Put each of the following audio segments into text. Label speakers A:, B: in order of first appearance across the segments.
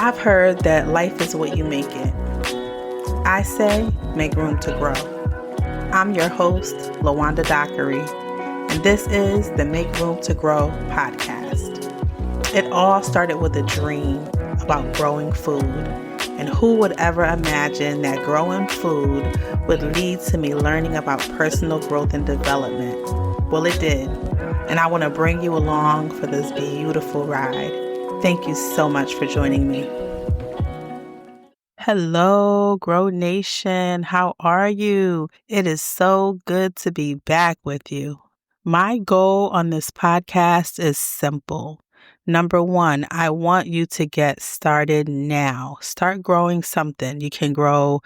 A: I've heard that life is what you make it. I say make room to grow. I'm your host, LaWanda Dockery, and this is the Make Room to Grow podcast. It all started with a dream about growing food, and who would ever imagine that growing food would lead to me learning about personal growth and development? Well, it did, and I want to bring you along for this beautiful ride. Thank you so much for joining me. Hello, Grow Nation. How are you? It is so good to be back with you. My goal on this podcast is simple. Number one, I want you to get started now. Start growing something. You can grow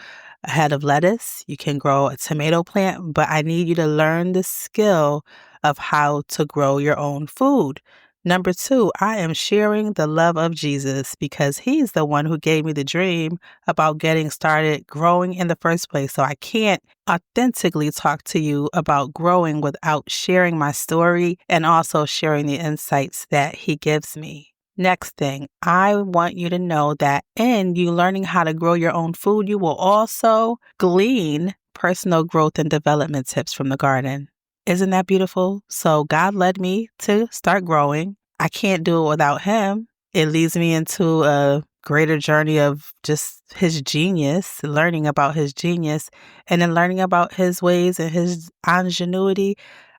A: a head of lettuce. You can grow a tomato plant, but I need you to learn the skill of how to grow your own food. Number two, I am sharing the love of Jesus because he's the one who gave me the dream about getting started growing in the first place. So I can't authentically talk to you about growing without sharing my story and also sharing the insights that he gives me. Next thing, I want you to know that in you learning how to grow your own food, you will also glean personal growth and development tips from the garden. Isn't that beautiful? So God led me to start growing. I can't do it without him. It leads me into a greater journey of just his genius, learning about his genius, and then learning about his ways and his ingenuity.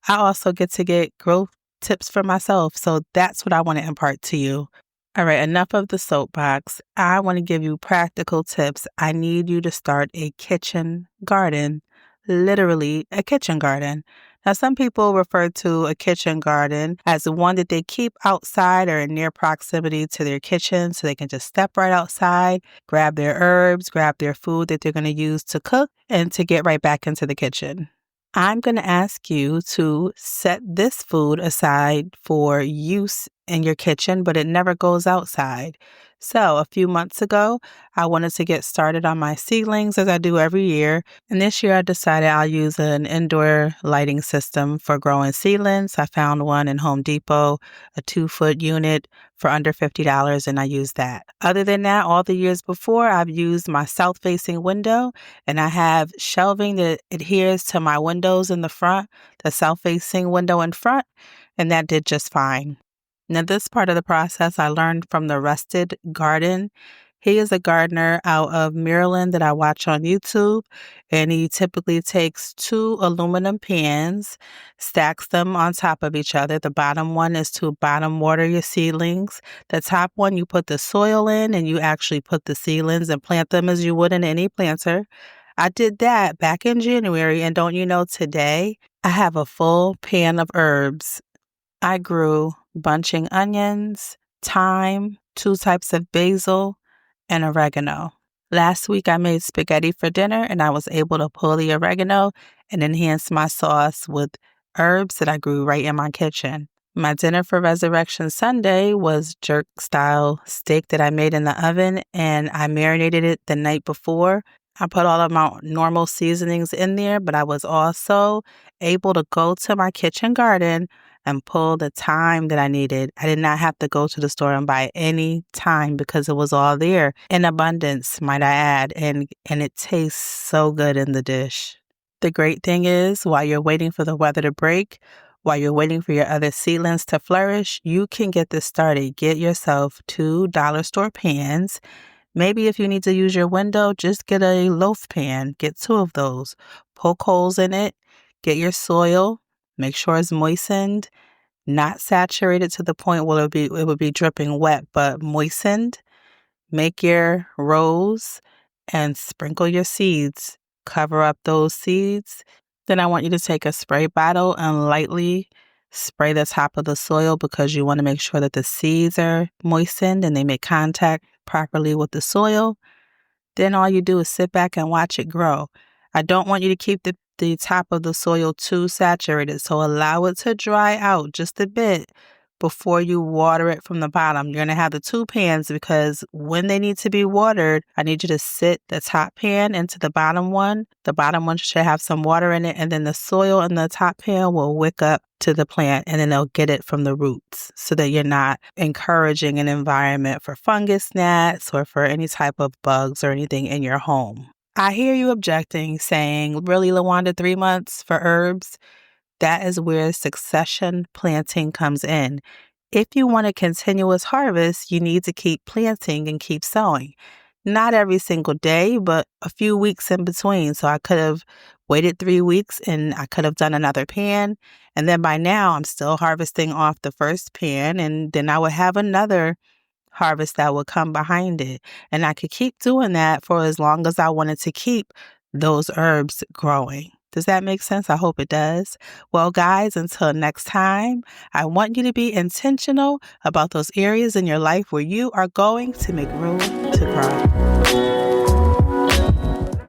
A: I also get to get growth tips for myself. So that's what I want to impart to you. All right, enough of the soapbox. I want to give you practical tips. I need you to start a kitchen garden, literally a kitchen garden. Now, some people refer to a kitchen garden as the one that they keep outside or in near proximity to their kitchen so they can just step right outside, grab their herbs, grab their food that they're going to use to cook, and to get right back into the kitchen. I'm going to ask you to set this food aside for use in your kitchen, but it never goes outside. So a few months ago, I wanted to get started on my seedlings as I do every year. And this year I decided I'll use an indoor lighting system for growing seedlings. I found one in Home Depot, a 2-foot unit for under $50, and I used that. Other than that, all the years before, I've used my south-facing window, and I have shelving that adheres to my windows in the front, the south-facing window in front, and that did just fine. Now, this part of the process I learned from the Rusted Garden. He is a gardener out of Maryland that I watch on YouTube, and he typically takes 2 aluminum pans, stacks them on top of each other. The bottom one is to bottom water your seedlings. The top one, you put the soil in, and you actually put the seedlings and plant them as you would in any planter. I did that back in January, and don't you know, today I have a full pan of herbs. I grew bunching onions, thyme, 2 types of basil, and oregano. Last week I made spaghetti for dinner, and I was able to pull the oregano and enhance my sauce with herbs that I grew right in my kitchen. My dinner for Resurrection Sunday was jerk-style steak that I made in the oven, and I marinated it the night before. I put all of my normal seasonings in there, but I was also able to go to my kitchen garden and pull the thyme that I needed. I did not have to go to the store and buy any thyme because it was all there in abundance, might I add, and it tastes so good in the dish. The great thing is, while you're waiting for the weather to break, while you're waiting for your other seedlings to flourish, you can get this started. Get yourself 2 dollar store pans. Maybe if you need to use your window, just get a loaf pan. Get 2 of those. Poke holes in it. Get your soil. Make sure it's moistened, not saturated to the point where it would be dripping wet, but moistened. Make your rows and sprinkle your seeds. Cover up those seeds. Then I want you to take a spray bottle and lightly spray the top of the soil because you want to make sure that the seeds are moistened and they make contact properly with the soil. Then all you do is sit back and watch it grow. I don't want you to keep the top of the soil too saturated, so allow it to dry out just a bit before you water it from the bottom. You're going to have the two pans because when they need to be watered, I need you to sit the top pan into the bottom one. The bottom one should have some water in it, and then the soil in the top pan will wick up to the plant, and then they'll get it from the roots so that you're not encouraging an environment for fungus gnats or for any type of bugs or anything in your home. I hear you objecting, saying, really, LaWanda, 3 months for herbs? That is where succession planting comes in. If you want a continuous harvest, you need to keep planting and keep sowing. Not every single day, but a few weeks in between. So I could have waited 3 weeks and I could have done another pan. And then by now, I'm still harvesting off the first pan, and then I would have another harvest that would come behind it. And I could keep doing that for as long as I wanted to keep those herbs growing. Does that make sense? I hope it does. Well, guys, until next time, I want you to be intentional about those areas in your life where you are going to make room to grow.